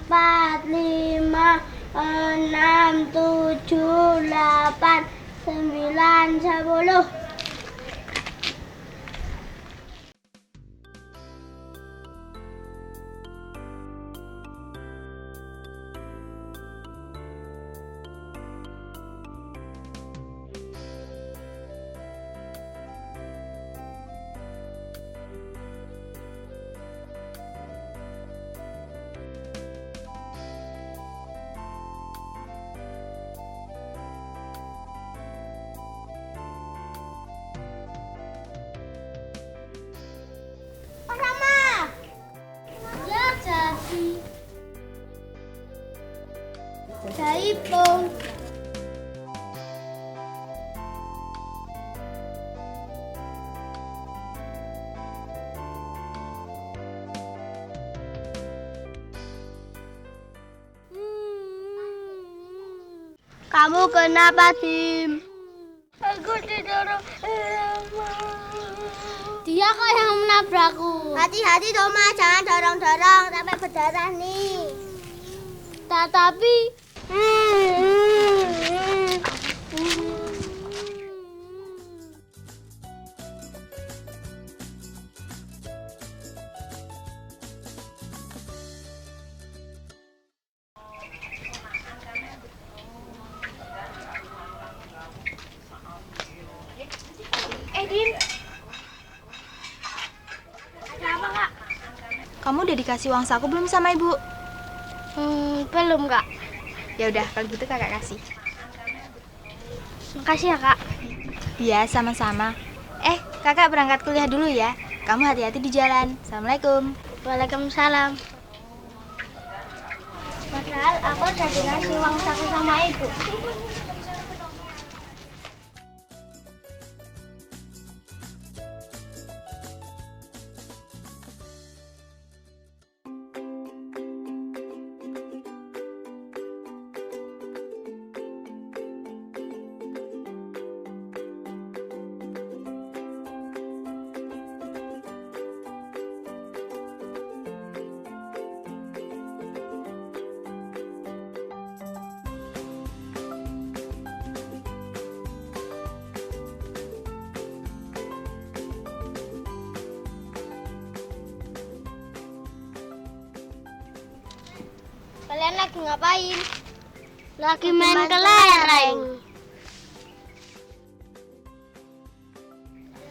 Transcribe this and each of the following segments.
4, 5, 6, 7, 8, 9, 10. Jaipong. Kamu kenapa, Tim? Aku didorong Elma. Dia kok yang menabrakku. Hati-hati, Thomas, jangan dorong-dorong sampai berdarah nih. Tapi Din. Ada apa, Kak? Kamu udah dikasih uang saku belum sama ibu? Belum, Kak. Ya udah, kalau gitu kakak kasih. Makasih ya, Kak. Iya, sama-sama. Kakak berangkat kuliah dulu ya. Kamu hati-hati di jalan. Assalamualaikum. Waalaikumsalam. Padahal aku udah dikasih uang saku sama ibu. Kalian lagi ngapain? Lagi main kelereng.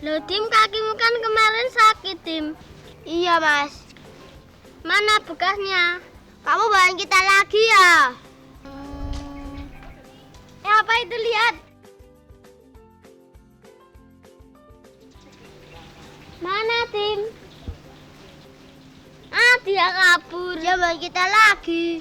Loh, Tim, kakimu kan kemarin sakit, Tim. Iya, Mas. Mana bekasnya? Kamu bawain kita lagi ya? Apa itu, lihat? Mana, Tim? Dia kabur. Dia bawa kita lagi.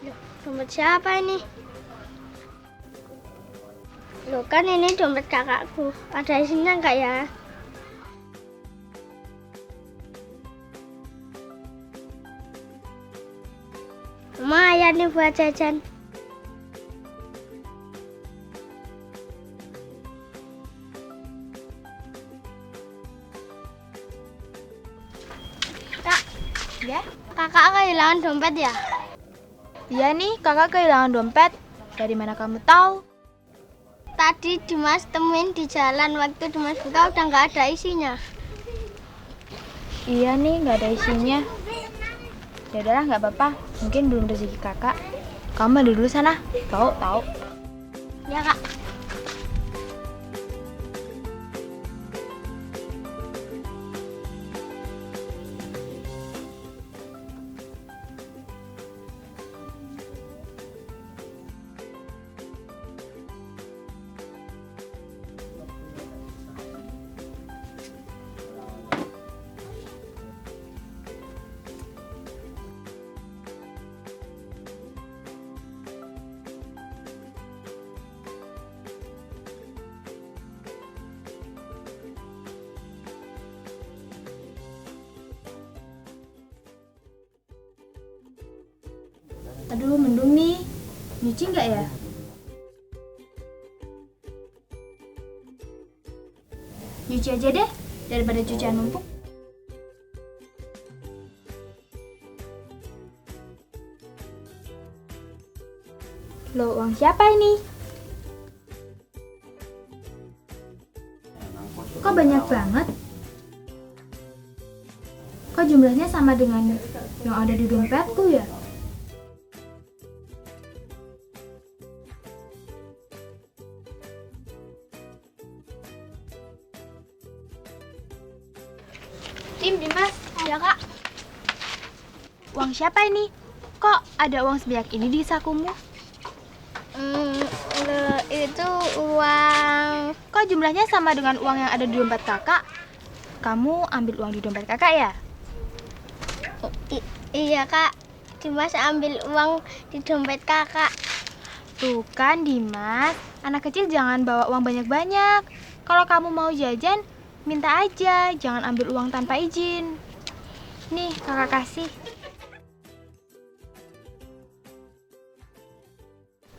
Loh, dompet siapa ini? Loh, kan ini dompet kakakku. Ada isinya enggak ya? Lumayan nih buat jajan. Kak, Ya? kakak kehilangan dompet ya? Iya nih, kakak kehilangan dompet. Dari mana kamu tahu? Tadi Dimas temuin di jalan, waktu Dimas buka udah nggak ada isinya. Iya nih, nggak ada isinya. Ya udahlah, nggak apa-apa. Mungkin belum rezeki kakak. Kamu mandi dulu sana. Tahu. Ya, Kak. Aduh, mendung nih. Nyuci nggak ya? Nyuci aja deh, daripada cucian numpuk. Loh, uang siapa ini? Kok banyak banget? Kok jumlahnya sama dengan yang ada di dompetku ya? Dimas, ya kak. Uang siapa ini? Kok ada uang sebanyak ini di sakumu? Itu uang. Kok jumlahnya sama dengan uang yang ada di dompet kakak? Kamu ambil uang di dompet kakak ya? Iya kak, Dimas ambil uang di dompet kakak. Tuh kan Dimas, anak kecil jangan bawa uang banyak-banyak. Kalau kamu mau jajan, minta aja, jangan ambil uang tanpa izin. Nih, kakak kasih.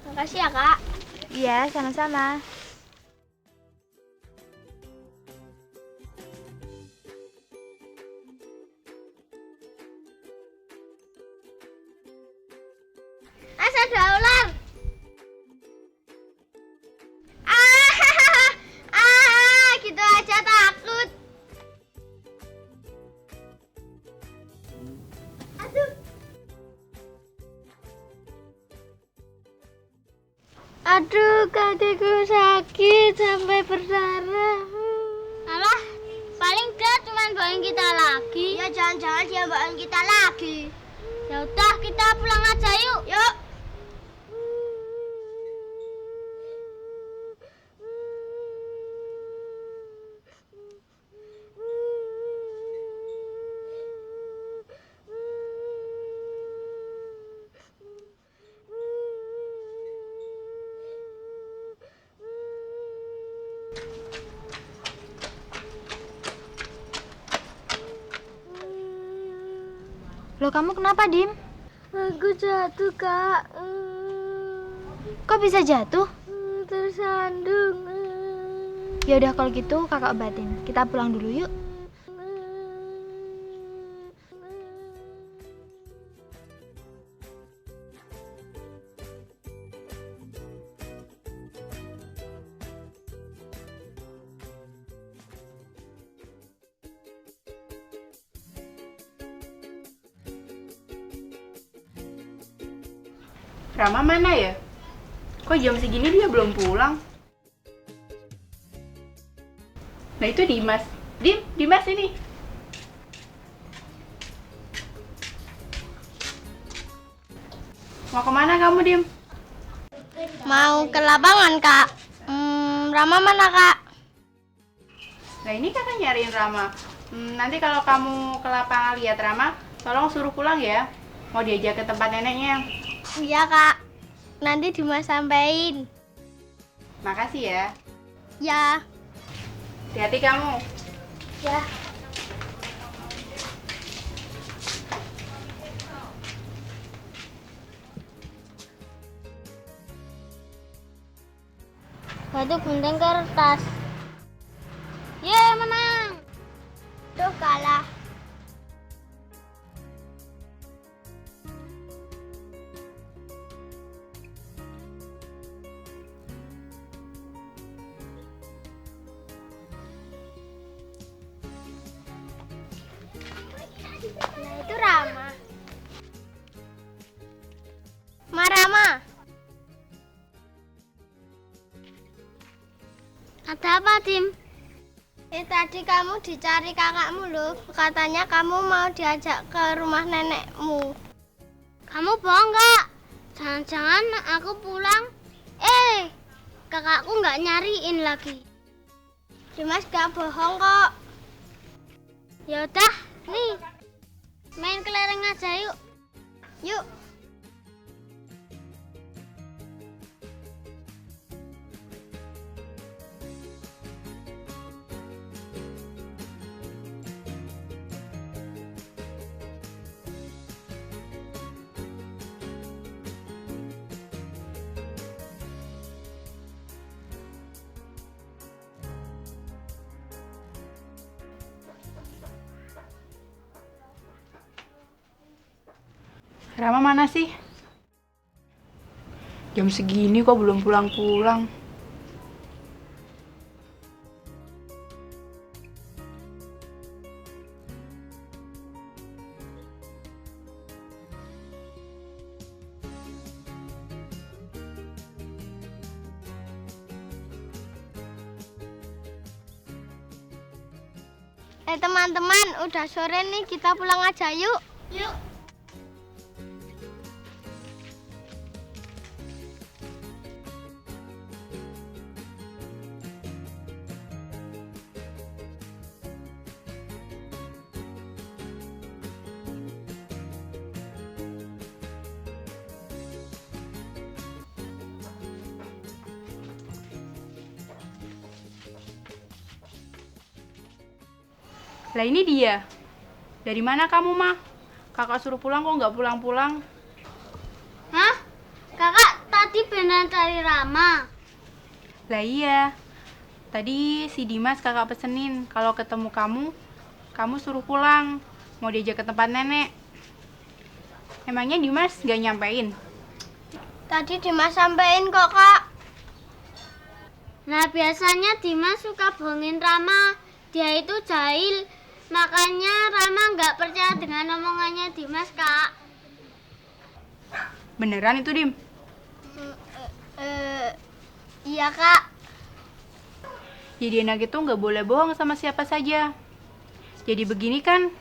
Makasih ya kak. Iya, sama-sama. Ada ular. Gitu aja takut. Aduh. Aduh, kakiku sakit sampai berdarah. Alah, paling dia cuma bawain kita lagi. Ya jangan-jangan dia bawain kita lagi. Ya udah, kita pulang aja yuk. Yuk. Loh, kamu kenapa, Dim? Aku jatuh, Kak. Kok bisa jatuh? Tersandung. Ya udah kalau gitu kakak obatin. Kita pulang dulu yuk. Rama mana ya? Kok jam segini dia belum pulang? Nah itu Dimas. Dimas ini. Mau kemana kamu, Dim? Mau ke lapangan, Kak. Rama mana, Kak? Nah ini kakak nyariin Rama. Nanti kalau kamu ke lapangan lihat Rama, tolong suruh pulang ya. Mau diajak ke tempat neneknya. Iya, Kak. Nanti Dimas sampein. Makasih ya. Ya. Hati-hati kamu. Ya. Batu gunting kertas. Ye, menang. Duh, kalah. Nah, itu Rama. Rama. Ada apa, Tim? Tadi kamu dicari kakakmu loh. Katanya kamu mau diajak ke rumah nenekmu. Kamu bohong nggak? Jangan-jangan aku pulang. Kakakku nggak nyariin lagi. Dimas nggak bohong kok. Yaudah, nih. Main kelereng aja yuk. Yuk. Rama mana sih? Jam segini kok belum pulang-pulang. Teman-teman, udah sore nih, kita pulang aja yuk. Yuk. Lah ini dia. Dari mana kamu, mah? Kakak suruh pulang kok nggak pulang-pulang? Hah? Kakak tadi beneran cari Rama. Lah iya. Tadi si Dimas kakak pesenin kalau ketemu kamu suruh pulang. Mau diajak ke tempat nenek. Emangnya Dimas nggak nyampein? Tadi Dimas sampein kok, Kak. Nah, biasanya Dimas suka bohongin Rama. Dia itu jahil. Makanya Rama nggak percaya dengan omongannya Dimas, Kak. Beneran itu, Dim? Iya, Kak. Jadi anak itu nggak boleh bohong sama siapa saja. Jadi begini kan,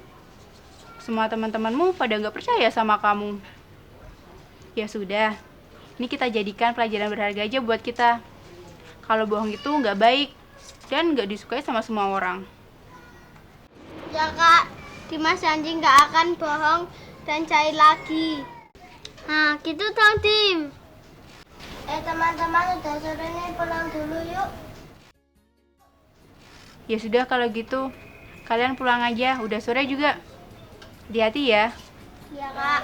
semua teman-temanmu pada nggak percaya sama kamu. Ya sudah, ini kita jadikan pelajaran berharga aja buat kita. Kalau bohong itu nggak baik dan nggak disukai sama semua orang. Ya, Kak. Dimas janji nggak akan bohong dan jahil lagi. Nah, gitu dong, Dim. Teman-teman, udah sore nih, pulang dulu yuk. Ya sudah kalau gitu, kalian pulang aja, udah sore juga. Hati-hati ya. Iya, Kak.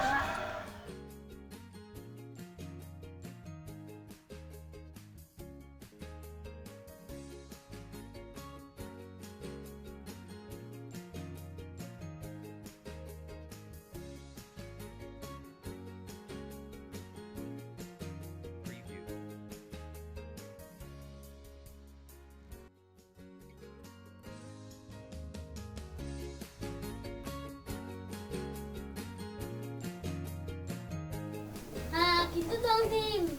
Nah, gitu dong, Dim.